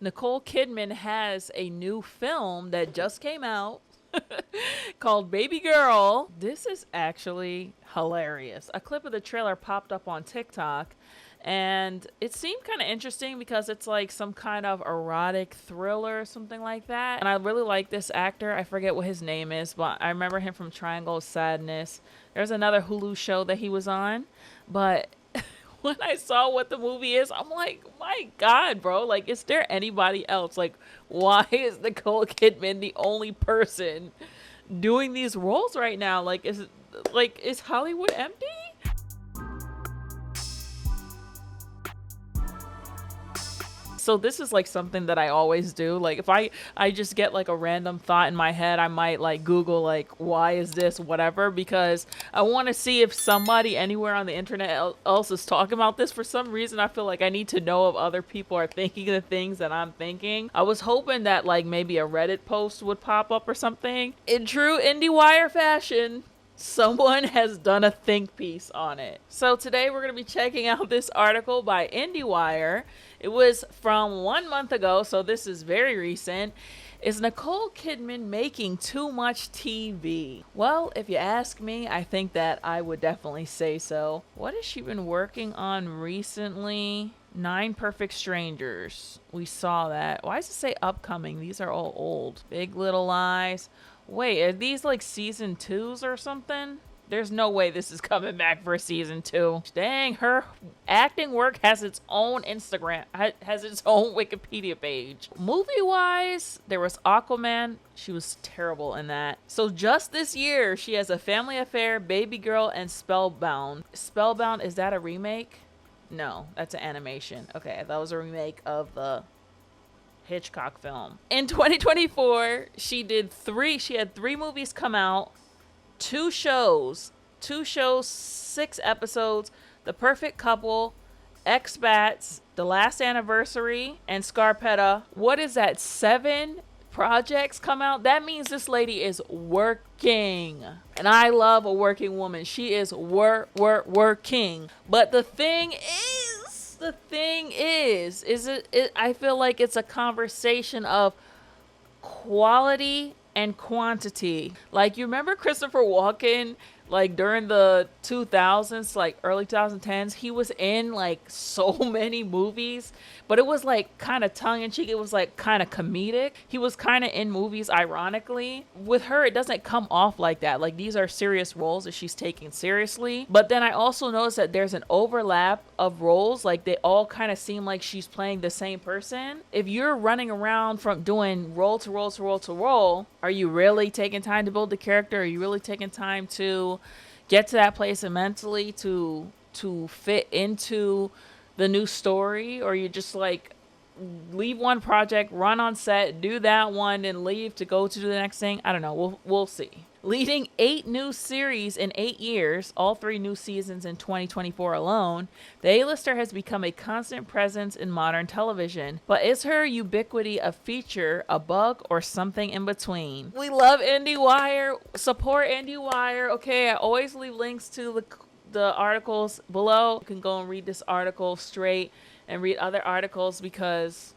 Nicole Kidman has a new film that just came out called Baby Girl. This is actually hilarious. A clip of the trailer popped up on TikTok, and it seemed kind of interesting because it's like some kind of erotic thriller or something like that. And I really like this actor. I forget what his name is, but I remember him from Triangle of Sadness. There's another Hulu show that he was on, but when I saw what the movie is, I'm like, my God, bro. Like, is there anybody else? Like, why is Nicole Kidman the only person doing these roles right now? Is Hollywood empty? So this is like something that I always do. Like if I just get like a random thought in my head, I might like Google like, why is this, whatever, because I want to see if somebody anywhere on the internet else is talking about this. For some reason, I feel like I need to know if other people are thinking the things that I'm thinking. I was hoping that like maybe a Reddit post would pop up or something. In true IndieWire fashion, someone has done a think piece on it. So today we're going to be checking out this article by IndieWire. It was from 1 month ago, so this is very recent. Is Nicole Kidman making too much TV? Well, if you ask me, I think that I would definitely say so. What has she been working on recently? 9 Perfect Strangers. We saw that. Why does it say upcoming? These are all old. Big Little Lies. Wait, are these like season 2s or something? There's no way this is coming back for season 2. Dang, her acting work has its own Instagram, has its own Wikipedia page. Movie-wise, there was Aquaman. She was terrible in that. So just this year, she has A Family Affair, Baby Girl, and Spellbound. Spellbound, is that a remake? No, that's an animation. Okay, that was a remake of the Hitchcock film. In 2024, she had 3 movies come out, 2 shows, 6 episodes, The Perfect Couple, Expats, The Last Anniversary, and Scarpetta. What is that, 7 projects come out? That means this lady is working. And I love a working woman. She is working. But the thing is I feel like it's a conversation of quality and quantity. Like, you remember Christopher Walken, like during the 2000s, like early 2010s, he was in like so many movies, but it was like kind of tongue-in-cheek. It was like kind of comedic. He was kind of in movies ironically. With her, it doesn't come off like that. Like, these are serious roles that she's taking seriously. But then I also noticed that there's an overlap of roles. Like, they all kind of seem like she's playing the same person. If you're running around from doing role to role to role to role, are you really taking time to build the character? Are you really taking time to get to that place and mentally to fit into the new story? Or you just like leave one project, run on set, do that one, and leave to go to the next thing? I don't know. We'll see. Leading 8 new series in 8 years, all 3 new seasons in 2024 alone, the A-lister has become a constant presence in modern television. But is her ubiquity a feature, a bug, or something in between? We love IndieWire. Support IndieWire. Okay, I always leave links to the articles below. You can go and read this article straight and read other articles because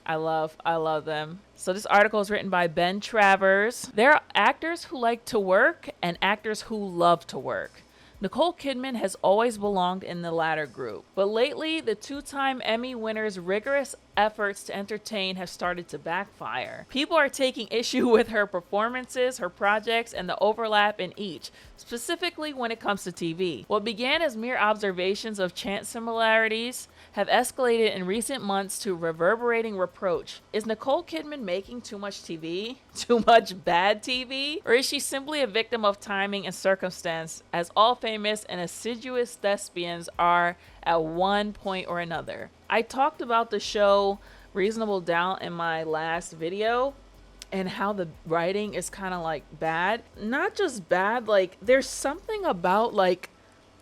I love them. So this article is written by Ben Travers. There are actors who like to work and actors who love to work. Nicole Kidman has always belonged in the latter group. But lately, the 2-time Emmy winner's rigorous efforts to entertain have started to backfire. People are taking issue with her performances, her projects, and the overlap in each, specifically when it comes to TV. What began as mere observations of chance similarities have escalated in recent months to reverberating reproach. Is Nicole Kidman making too much TV? Too much bad TV? Or is she simply a victim of timing and circumstance, as all famous and assiduous thespians are at one point or another? I talked about the show Reasonable Doubt in my last video, and how the writing is kind of like bad. Not just bad, like there's something about like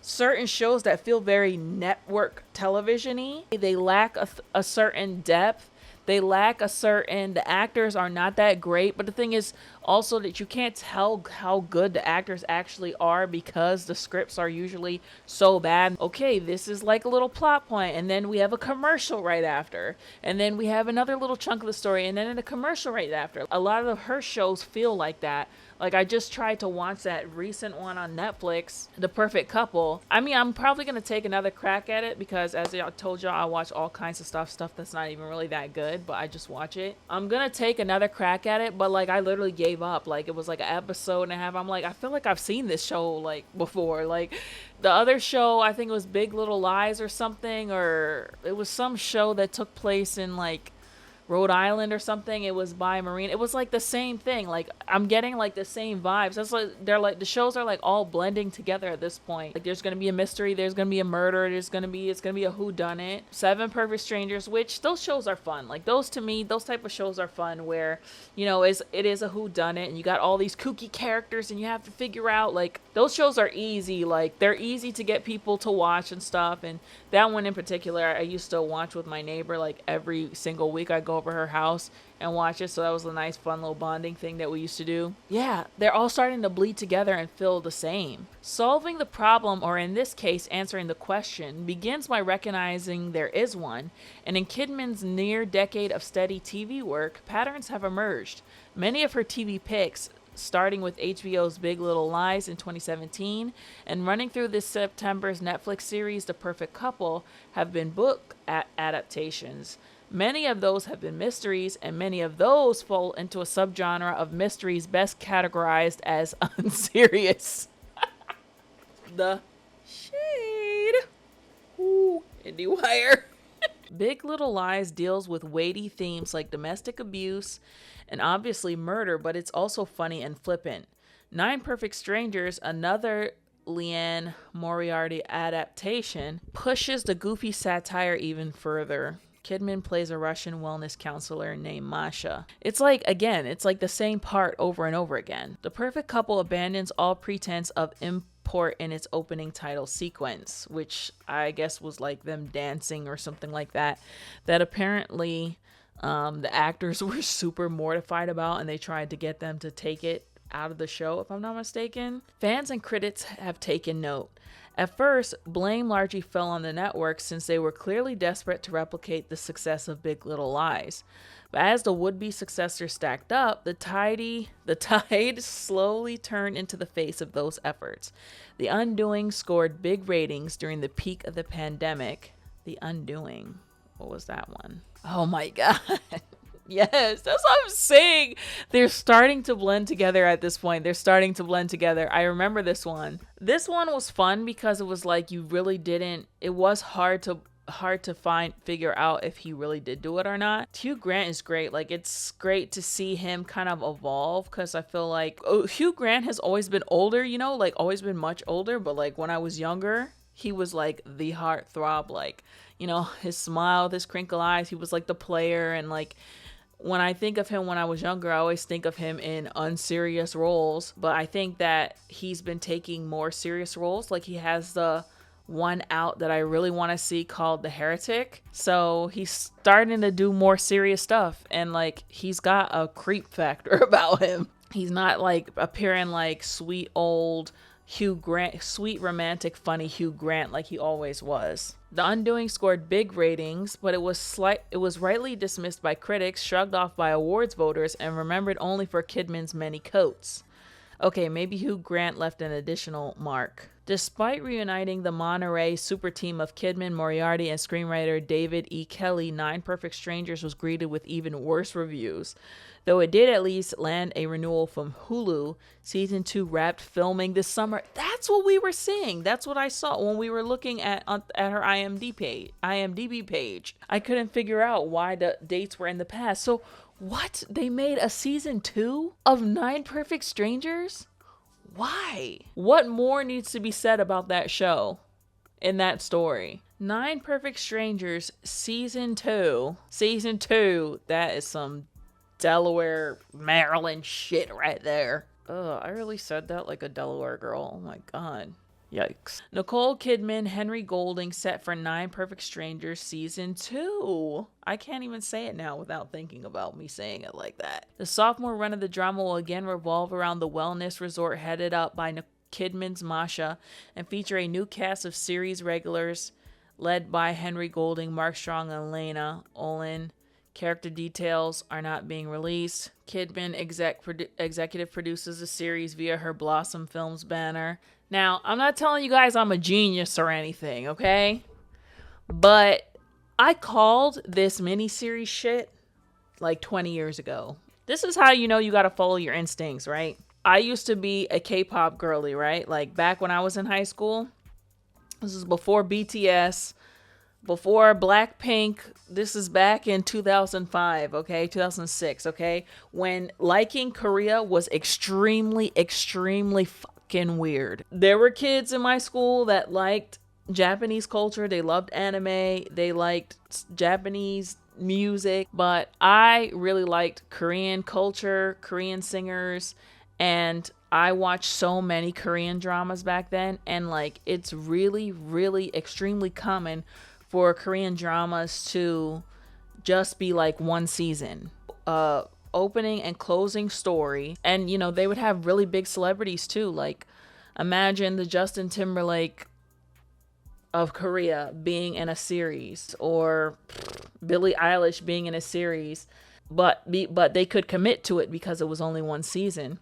certain shows that feel very network television-y. They lack a certain depth. They lack a certain, the actors are not that great. But the thing is, Also, that you can't tell how good the actors actually are because the scripts are usually so bad. Okay, this is like a little plot point, and then we have a commercial right after, and then we have another little chunk of the story, and then in a commercial right after. A lot of her shows feel like that. Like, I just tried to watch that recent one on Netflix, The Perfect Couple. I mean, I'm probably going to take another crack at it because, as I told y'all, I watch all kinds of stuff that's not even really that good, but I just watch it. I'm going to take another crack at it, but, like, I literally gave up. Like, it was like an episode and a half. I'm like, I feel like I've seen this show, like, before. Like, the other show, I think it was Big Little Lies or something, or it was some show that took place in, like, Rhode Island or something. It was by Marine. It was like the same thing. Like, I'm getting like the same vibes. That's like, they're like, the shows are like all blending together at this point. Like, there's gonna be a mystery, there's gonna be a murder, it's gonna be a whodunit. Seven Perfect Strangers, which those shows are fun. Like, those, to me, those type of shows are fun where, you know, it is a whodunit and you got all these kooky characters and you have to figure out, like, those shows are easy. Like, they're easy to get people to watch and stuff. And that one in particular, I used to watch with my neighbor like every single week. I go over her house and watch it, so that was a nice fun little bonding thing that we used to do. Yeah, they're all starting to bleed together and feel the same. Solving the problem, or in this case answering the question, begins by recognizing there is one, and in Kidman's near decade of steady TV work, patterns have emerged. Many of her TV picks, starting with HBO's Big Little Lies in 2017 and running through this September's Netflix series The Perfect Couple, have been book adaptations. Many of those have been mysteries, and many of those fall into a subgenre of mysteries best categorized as unserious. The shade. Ooh, IndieWire. Big Little Lies deals with weighty themes like domestic abuse and obviously murder, but it's also funny and flippant. Nine Perfect Strangers, another Liane Moriarty adaptation, pushes the goofy satire even further. Kidman plays a Russian wellness counselor named Masha. It's like, again, it's like the same part over and over again. The Perfect Couple abandons all pretense of import in its opening title sequence, which I guess was like them dancing or something like that, that apparently the actors were super mortified about, and they tried to get them to take it out of the show, if I'm not mistaken. Fans and critics have taken note. At first, blame largely fell on the network since they were clearly desperate to replicate the success of Big Little Lies. But as the would-be successor stacked up, the tide slowly turned into the face of those efforts. The Undoing scored big ratings during the peak of the pandemic. The Undoing. What was that one? Oh my god. Yes, that's what I'm saying. They're starting to blend together at this point. They're starting to blend together. I remember this one. This one was fun because it was like you really didn't, it was hard to figure out if he really did do it or not. Hugh Grant is great. Like, it's great to see him kind of evolve, because I feel like Hugh Grant has always been older, you know, like always been much older, but like when I was younger, he was like the heartthrob, like, you know, his smile, his crinkle eyes, he was like the player. And like, when I think of him when I was younger, I always think of him in unserious roles. But I think that he's been taking more serious roles. Like, he has the one out that I really want to see called The Heretic. So he's starting to do more serious stuff. And like, he's got a creep factor about him. He's not like appearing like sweet old Hugh Grant, sweet romantic funny Hugh Grant like he always was. The Undoing scored big ratings, but it was rightly dismissed by critics, shrugged off by awards voters, and remembered only for Kidman's many coats. Okay, maybe Hugh Grant left an additional mark. Despite reuniting the Monterey super team of Kidman, Moriarty, and screenwriter David E. Kelley, Nine Perfect Strangers was greeted with even worse reviews. Though it did at least land a renewal from Hulu, season 2 wrapped filming this summer. That's what we were seeing. That's what I saw when we were looking at her IMDb page. I couldn't figure out why the dates were in the past. So what? They made a season 2 of Nine Perfect Strangers? Why? What more needs to be said about that show in that story? Nine Perfect Strangers season 2. Season 2. That is some Delaware, Maryland shit right there. Ugh, I really said that like a Delaware girl. Oh my god. Yikes. Nicole Kidman, Henry Golding set for 9 Perfect Strangers season 2. I can't even say it now without thinking about me saying it like that. The sophomore run of the drama will again revolve around the wellness resort headed up by Kidman's Masha and feature a new cast of series regulars led by Henry Golding, Mark Strong, and Elena Olin. Character details are not being released. Kidman executive produces the series via her Blossom Films banner. Now, I'm not telling you guys I'm a genius or anything, okay? But I called this miniseries shit like 20 years ago. This is how you know you gotta follow your instincts, right? I used to be a K-pop girly, right? Like back when I was in high school. This is before BTS, before Blackpink. This is back in 2005, okay? 2006, okay? When liking Korea was extremely, extremely fucking weird. There were kids in my school that liked Japanese culture. They loved anime. They liked Japanese music. But I really liked Korean culture, Korean singers, and I watched so many Korean dramas back then. And like, it's really, really extremely common for Korean dramas to just be like one season. Opening and closing story. And, you know, they would have really big celebrities too. Like, imagine the Justin Timberlake of Korea being in a series, or Billie Eilish being in a series, but they could commit to it because it was only one season.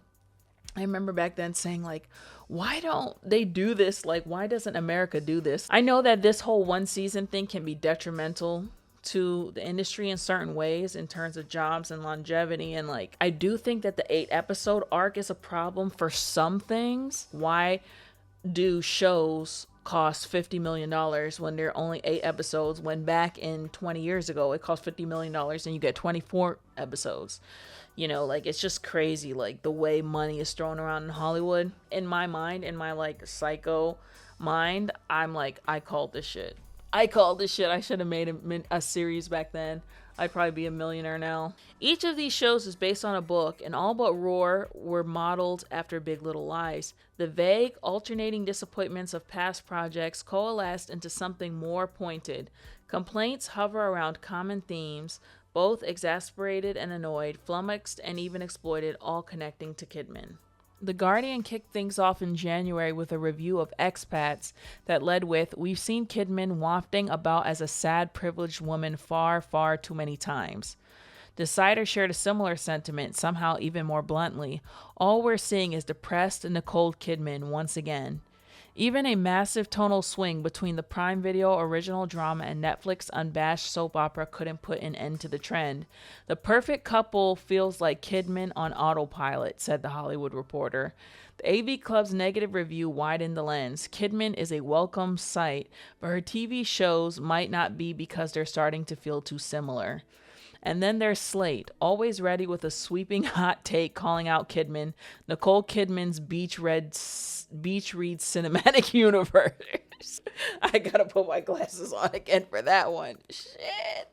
I remember back then saying, like, why don't they do this? Like, why doesn't America do this? I know that this whole one season thing can be detrimental to the industry in certain ways in terms of jobs and longevity. And like, I do think that the 8-episode arc is a problem for some things. Why do shows cost $50 million when there are only 8 episodes, when back in 20 years ago it cost $50 million and you get 24 episodes? You know, like, it's just crazy, like, the way money is thrown around in Hollywood. In my mind, in my, like, psycho mind, I'm like, I called this shit. I should have made a series back then. I'd probably be a millionaire now. Each of these shows is based on a book, and all but Roar were modeled after Big Little Lies. The vague, alternating disappointments of past projects coalesced into something more pointed. Complaints hover around common themes, both exasperated and annoyed, flummoxed and even exploited, all connecting to Kidman. The Guardian kicked things off in January with a review of Expats that led with, "We've seen Kidman wafting about as a sad, privileged woman far, far too many times." Decider shared a similar sentiment, somehow even more bluntly. "All we're seeing is depressed Nicole Kidman once again." Even a massive tonal swing between the Prime Video original drama and Netflix unabashed soap opera couldn't put an end to the trend. "The perfect couple feels like Kidman on autopilot," said The Hollywood Reporter. The AV Club's negative review widened the lens. Kidman is a welcome sight, but her TV shows might not be because they're starting to feel too similar. And then there's Slate, always ready with a sweeping hot take calling out Kidman, Nicole Kidman's Beach Read Cinematic Universe. I gotta put my glasses on again for that one. Shit.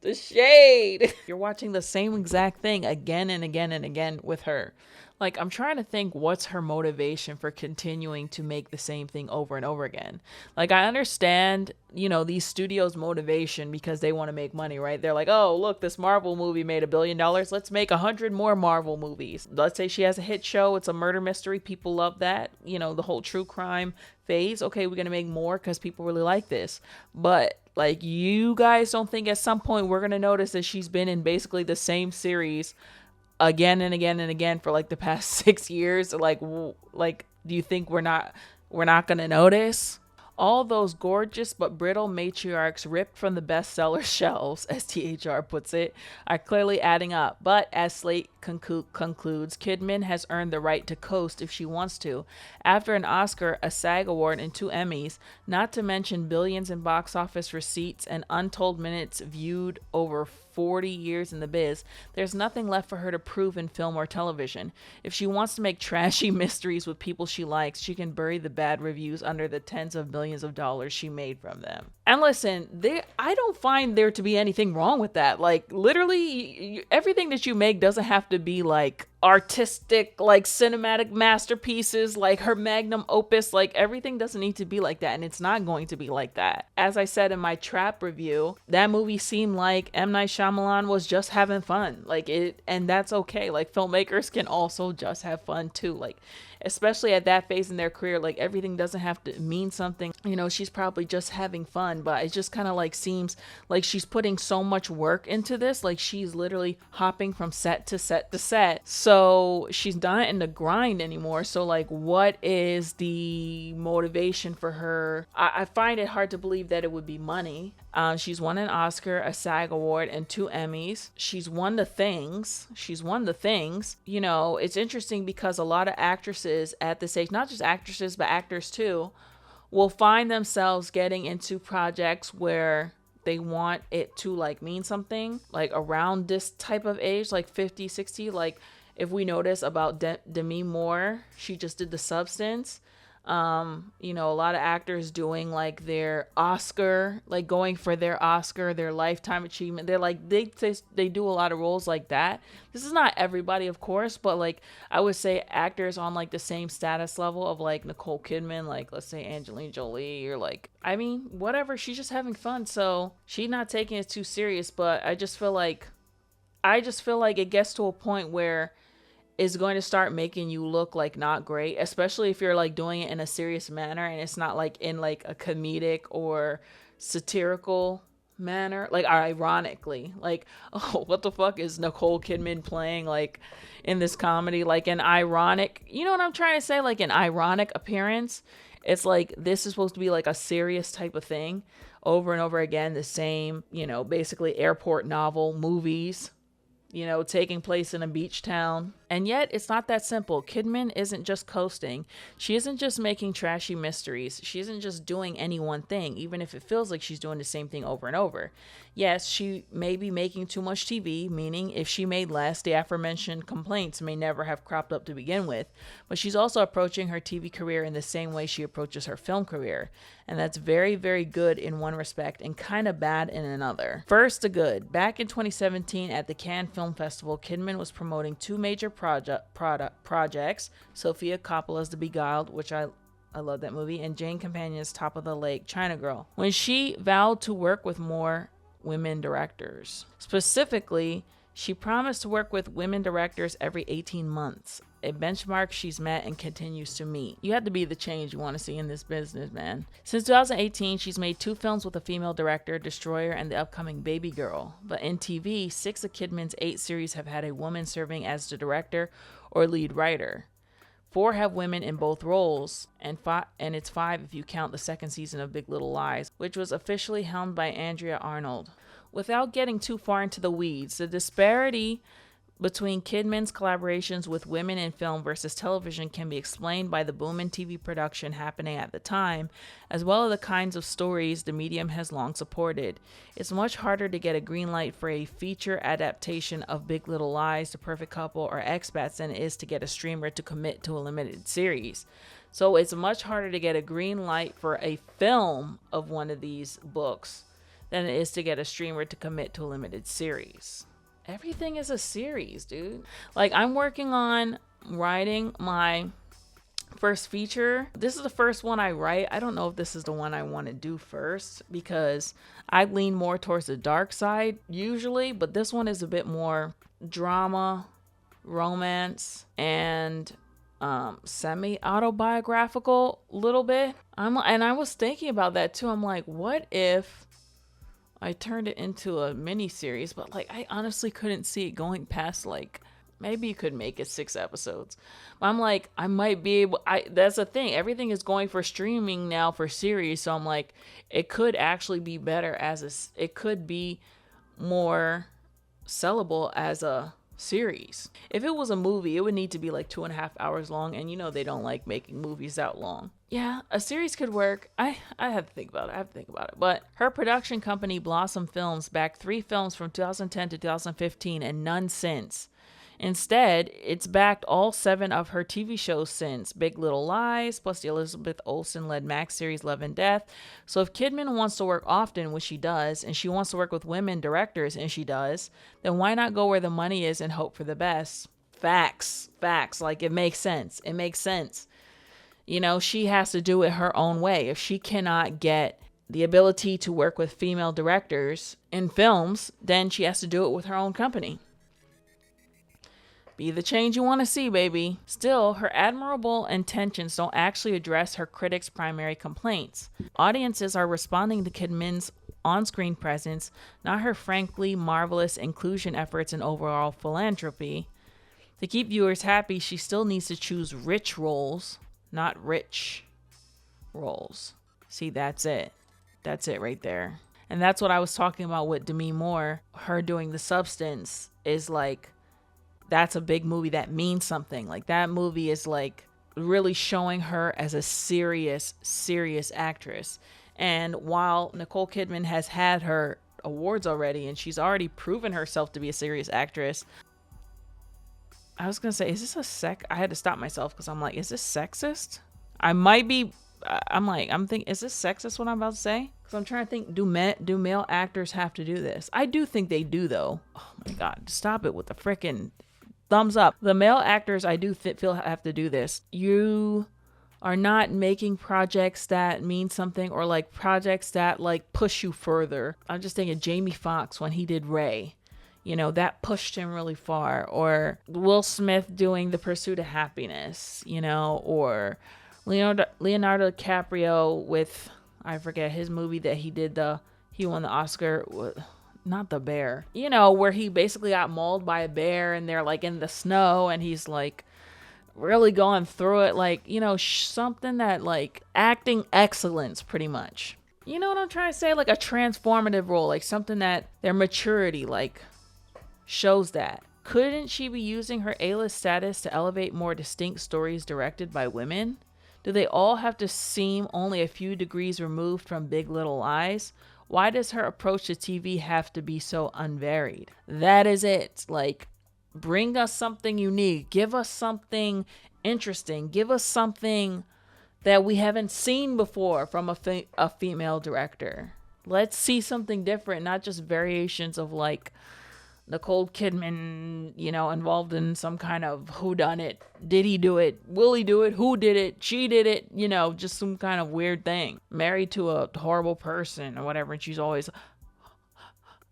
The shade. You're watching the same exact thing again and again and again with her. Like, I'm trying to think what's her motivation for continuing to make the same thing over and over again. Like, I understand, you know, these studios' motivation because they want to make money, right? They're like, oh, look, this Marvel movie made $1 billion. Let's make 100 more Marvel movies. Let's say she has a hit show. It's a murder mystery. People love that. You know, the whole true crime phase. Okay, we're going to make more because people really like this. But like, you guys don't think at some point we're going to notice that she's been in basically the same series again and again and again for like the past 6 years? Like, do you think we're not going to notice? All those gorgeous but brittle matriarchs ripped from the bestseller shelves, as THR puts it, are clearly adding up. But as Slate concludes, Kidman has earned the right to coast if she wants to. After an Oscar, a SAG award, and 2 Emmys, not to mention billions in box office receipts and untold minutes viewed over 40 years in the biz, there's nothing left for her to prove in film or television. If she wants to make trashy mysteries with people she likes, she can bury the bad reviews under the tens of millions of dollars she made from them. And listen, I don't find there to be anything wrong with that. Like, literally, everything that you make doesn't have to be like artistic, like cinematic masterpieces, like her magnum opus. Like, everything doesn't need to be like that. And it's not going to be like that. As I said in my Trap review, that movie seemed like M. Night Shyamalan was just having fun. Like, and that's okay. Like, filmmakers can also just have fun too. Like, especially at that phase in their career, like everything doesn't have to mean something. You know, she's probably just having fun, but it just kind of like seems like she's putting so much work into this. Like she's literally hopping from set to set to set. So she's not in the grind anymore. So like, what is the motivation for her? I find it hard to believe that it would be money. She's won an Oscar, a SAG award, and 2 Emmys. She's won the things. You know, it's interesting because a lot of actresses at this age, not just actresses, but actors too, will find themselves getting into projects where they want it to like mean something, like around this type of age, like 50, 60. Like if we notice about Demi Moore, she just did The Substance. You know, a lot of actors doing like their Oscar, like going for their Oscar, their lifetime achievement. They're like, they do a lot of roles like that. This is not everybody, of course, but like I would say actors on like the same status level of like Nicole Kidman, like let's say Angelina Jolie, or like, I mean, whatever. She's just having fun. So she's not taking it too serious, but I just feel like it gets to a point where is going to start making you look like not great, especially if you're like doing it in a serious manner and it's not like in like a comedic or satirical manner, like ironically, like, oh, what the fuck is Nicole Kidman playing like in this comedy, like an ironic, you know what I'm trying to say, like an ironic appearance. It's like this is supposed to be like a serious type of thing over and over again, the same, you know, basically airport novel movies, you know, taking place in a beach town. And yet, it's not that simple. Kidman isn't just coasting. She isn't just making trashy mysteries. She isn't just doing any one thing, even if it feels like she's doing the same thing over and over. Yes, she may be making too much TV, meaning if she made less, the aforementioned complaints may never have cropped up to begin with. But she's also approaching her TV career in the same way she approaches her film career. And that's very, very good in one respect and kind of bad in another. First, the good. Back in 2017 at the Cannes Film Festival, Kidman was promoting 2 major projects, Sofia Coppola's The Beguiled, which I love that movie, and Jane Campagne's Top of the Lake, China Girl, when she vowed to work with more women directors. Specifically, she promised to work with women directors every 18 months, a benchmark she's met and continues to meet. You have to be the change you want to see in this business, man. Since 2018, she's made 2 films with a female director, Destroyer and the upcoming Baby Girl. But in TV, 6 of Kidman's 8 series have had a woman serving as the director or lead writer. 4 have women in both roles, and it's 5 if you count the 2nd season of Big Little Lies, which was officially helmed by Andrea Arnold. Without getting too far into the weeds, the disparity between Kidman's collaborations with women in film versus television can be explained by the boom in TV production happening at the time, as well as the kinds of stories the medium has long supported. It's much harder to get a green light for a feature adaptation of Big Little Lies, The Perfect Couple, or Expats than it is to get a streamer to commit to a limited series. So it's much harder to get a green light for a film of one of these books than it is to get a streamer to commit to a limited series. Everything is a series, dude. Like, I'm working on writing my first feature. This is the first one I write. I don't know if this is the one I want to do first because I lean more towards the dark side usually, but this one is a bit more drama, romance, and semi-autobiographical a little bit. And I was thinking about that too. I'm like, what if I turned it into a mini series? But like, I honestly couldn't see it going past like, maybe you could make it 6 episodes. But I'm like, I might be able, that's the thing. Everything is going for streaming now for series. So I'm like, it could actually be better it could be more sellable as a series. If it was a movie, it would need to be like 2.5 hours long. And you know, they don't like making movies that long. Yeah, a series could work. I have to think about it. But her production company, Blossom Films, backed 3 films from 2010 to 2015 and none since. Instead, it's backed all 7 of her TV shows since Big Little Lies, plus the Elizabeth Olsen-led Max series Love and Death. So if Kidman wants to work often, which she does, and she wants to work with women directors, and she does, then why not go where the money is and hope for the best? Facts. Like, it makes sense. You know, she has to do it her own way. If she cannot get the ability to work with female directors in films, then she has to do it with her own company. Be the change you want to see, baby. Still, her admirable intentions don't actually address her critics' primary complaints. Audiences are responding to Kidman's on-screen presence, not her frankly marvelous inclusion efforts and overall philanthropy. To keep viewers happy, she still needs to choose rich roles, not rich roles. See, that's it. That's it right there. And that's what I was talking about with Demi Moore. Her doing The Substance is like, that's a big movie that means something. Like, that movie is like really showing her as a serious actress. And while Nicole Kidman has had her awards already and she's already proven herself to be a serious actress, I was gonna say, is this I had to stop myself because I'm like, is this sexist? I'm thinking, is this sexist what I'm about to say? Because I'm trying to think, do male actors have to do this? I do think they do, though. Oh my God, stop it with the frickin' thumbs up. The male actors, I do feel have to do this. You are not making projects that mean something, or like projects that like push you further. I'm just thinking Jamie Foxx when he did Ray. You know, that pushed him really far. Or Will Smith doing The Pursuit of Happiness, you know, or Leonardo DiCaprio with, I forget his movie that he did, he won the Oscar, not The Bear, you know, where he basically got mauled by a bear and they're like in the snow and he's like really going through it, like, you know, something that like acting excellence pretty much. You know what I'm trying to say? Like a transformative role, like something that their maturity like shows that. Couldn't she be using her A-list status to elevate more distinct stories directed by women? Do they all have to seem only a few degrees removed from Big Little Lies? Why does her approach to TV have to be so unvaried? That is it. Like, bring us something unique. Give us something interesting. Give us something that we haven't seen before from a female director. Let's see something different, not just variations of like Nicole Kidman, you know, involved in some kind of whodunit. Did he do it? Will he do it? Who did it? She did it? You know, just some kind of weird thing. Married to a horrible person or whatever, and she's always,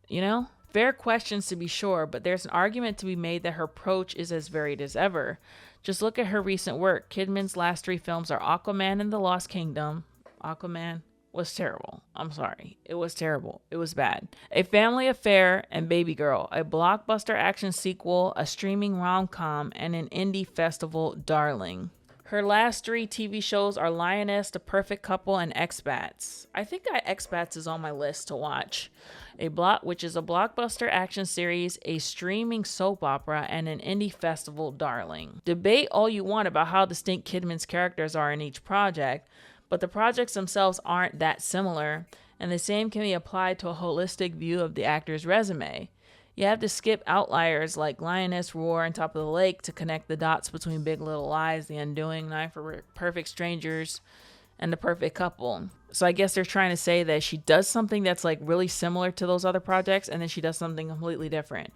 you know? Fair questions to be sure, but there's an argument to be made that her approach is as varied as ever. Just look at her recent work. Kidman's last 3 films are Aquaman and the Lost Kingdom. Aquaman was terrible. I'm sorry. It was terrible. It was bad. A Family Affair and Baby Girl, a blockbuster action sequel, a streaming rom-com, and an indie festival darling. Her last 3 TV shows are Lioness, The Perfect Couple, and Expats. I think Expats is on my list to watch. Which is a blockbuster action series, a streaming soap opera, and an indie festival darling. Debate all you want about how distinct Kidman's characters are in each project, but the projects themselves aren't that similar, and the same can be applied to a holistic view of the actor's resume. You have to skip outliers like Lioness, Roar, and Top of the Lake to connect the dots between Big Little Lies, The Undoing, Knife for Perfect Strangers, and The Perfect Couple. So I guess they're trying to say that she does something that's like really similar to those other projects, and then she does something completely different,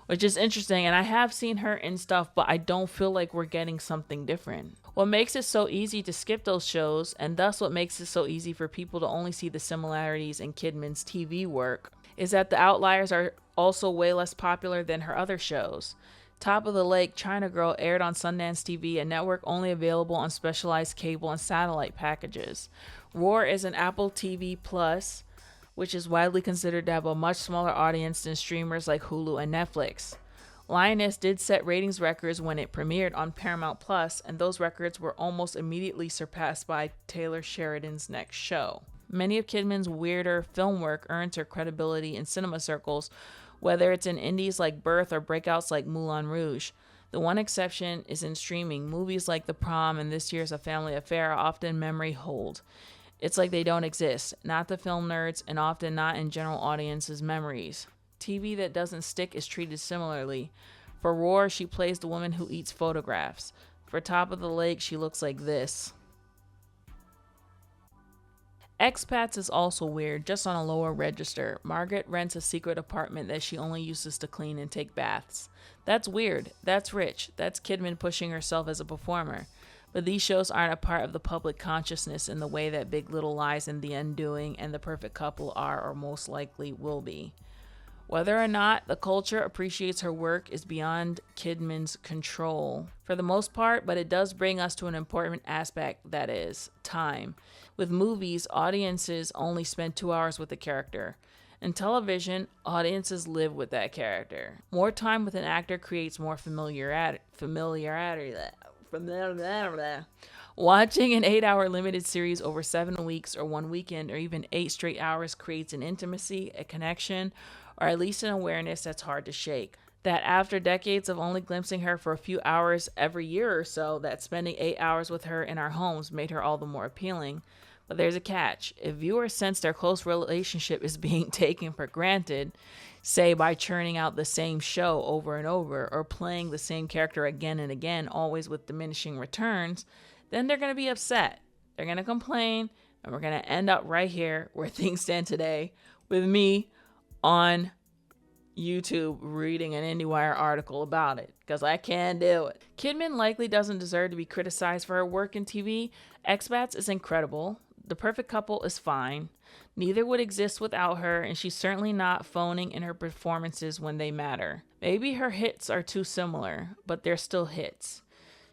which is interesting. And I have seen her in stuff, but I don't feel like we're getting something different. What makes it so easy to skip those shows, and thus what makes it so easy for people to only see the similarities in Kidman's TV work, is that the outliers are also way less popular than her other shows. Top of the Lake, China Girl aired on Sundance TV, a network only available on specialized cable and satellite packages. Roar is an Apple TV Plus, which is widely considered to have a much smaller audience than streamers like Hulu and Netflix. Lioness did set ratings records when it premiered on Paramount Plus, and those records were almost immediately surpassed by Taylor Sheridan's next show. Many of Kidman's weirder film work earns her credibility in cinema circles, whether it's in indies like Birth or breakouts like Moulin Rouge. The one exception is in streaming. Movies like The Prom and this year's A Family Affair are often memory hold. It's like they don't exist, not the film nerds, and often not in general audiences' memories. TV that doesn't stick is treated similarly. For Roar, she plays the woman who eats photographs. For Top of the Lake, she looks like this. Expats is also weird, just on a lower register. Margaret rents a secret apartment that she only uses to clean and take baths. That's weird. That's rich. That's Kidman pushing herself as a performer. But these shows aren't a part of the public consciousness in the way that Big Little Lies and The Undoing and The Perfect Couple are, or most likely will be. Whether or not the culture appreciates her work is beyond Kidman's control for the most part, but it does bring us to an important aspect, that is, time. With movies, audiences only spend 2 hours with a character. In television, audiences live with that character. More time with an actor creates more familiarity. Watching an 8-hour limited series over 7 weeks or 1 weekend or even 8 straight hours creates an intimacy, a connection, or at least an awareness that's hard to shake. That after decades of only glimpsing her for a few hours every year or so, that spending 8 hours with her in our homes made her all the more appealing. But there's a catch. If viewers sense their close relationship is being taken for granted, say by churning out the same show over and over or playing the same character again and again, always with diminishing returns, then they're going to be upset. They're going to complain, and we're going to end up right here where things stand today with me on YouTube reading an IndieWire article about it, because I can't do it. Kidman likely doesn't deserve to be criticized for her work in TV. Expats is incredible. The Perfect Couple is fine. Neither would exist without her, and she's certainly not phoning in her performances when they matter. Maybe her hits are too similar, but they're still hits.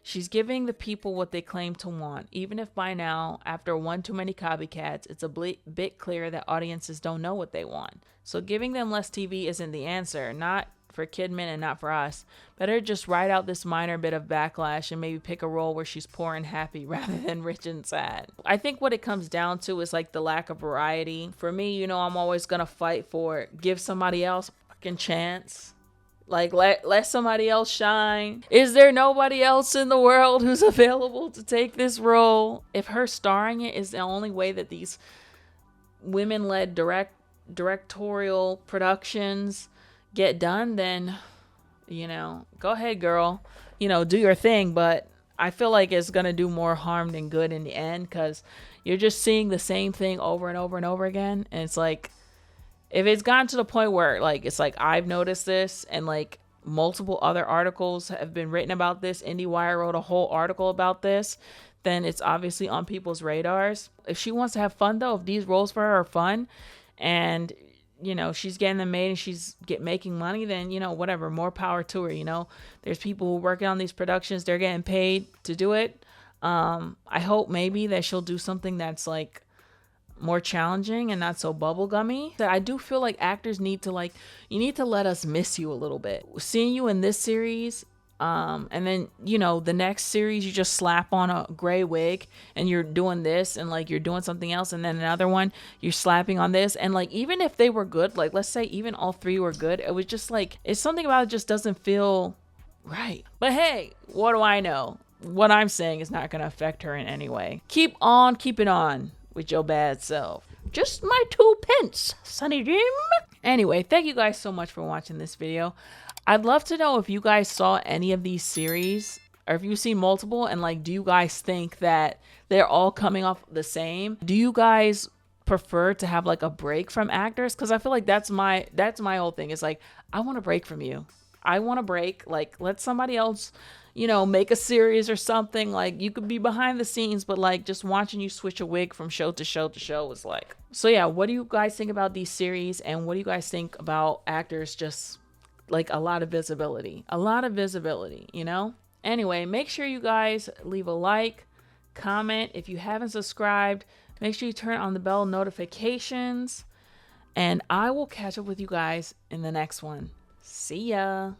She's giving the people what they claim to want, even if by now, after one too many copycats, it's a bit clear that audiences don't know what they want. So giving them less TV isn't the answer, not for Kidman and not for us. Better just ride out this minor bit of backlash and maybe pick a role where she's poor and happy rather than rich and sad. I think what it comes down to is like the lack of variety. For me, you know, I'm always gonna fight for give somebody else a fucking chance. Like, let somebody else shine. Is there nobody else in the world who's available to take this role? If her starring it is the only way that these women-led directorial productions get done, then, you know, go ahead, girl. You know, do your thing. But I feel like it's going to do more harm than good in the end, because you're just seeing the same thing over and over and over again. And it's like, if it's gotten to the point where, like, it's like I've noticed this and, like, multiple other articles have been written about this, IndieWire wrote a whole article about this, then it's obviously on people's radars. If she wants to have fun, though, if these roles for her are fun and, you know, she's getting them made and she's making money, then, you know, whatever, more power to her, you know. There's people who are working on these productions. They're getting paid to do it. I hope maybe that she'll do something that's, like, more challenging and not so bubblegummy. I do feel like actors need to, like, you need to let us miss you a little bit. Seeing you in this series, and then, you know, the next series you just slap on a gray wig and you're doing this and, like, you're doing something else, and then another one you're slapping on this, and, like, even if they were good, like, let's say even all three were good, it was just like, it's something about it just doesn't feel right. But hey, what do I know? What I'm saying is not going to affect her in any way. Keep on keeping on with your bad self. Just my 2 pence, Sonny Jim. Anyway, thank you guys so much for watching this video. I'd love to know if you guys saw any of these series, or if you've seen multiple, and, like, do you guys think that they're all coming off the same? Do you guys prefer to have, like, a break from actors? Because I feel like that's my whole thing. It's like, I want a break from you. I want a break. Like, let somebody else, you know, make a series or something. Like, you could be behind the scenes, but, like, just watching you switch a wig from show to show to show is like. So yeah, what do you guys think about these series, and what do you guys think about actors just, like, a lot of visibility, you know? Anyway, make sure you guys leave a like, comment. If you haven't subscribed, make sure you turn on the bell notifications, and I will catch up with you guys in the next one. See ya.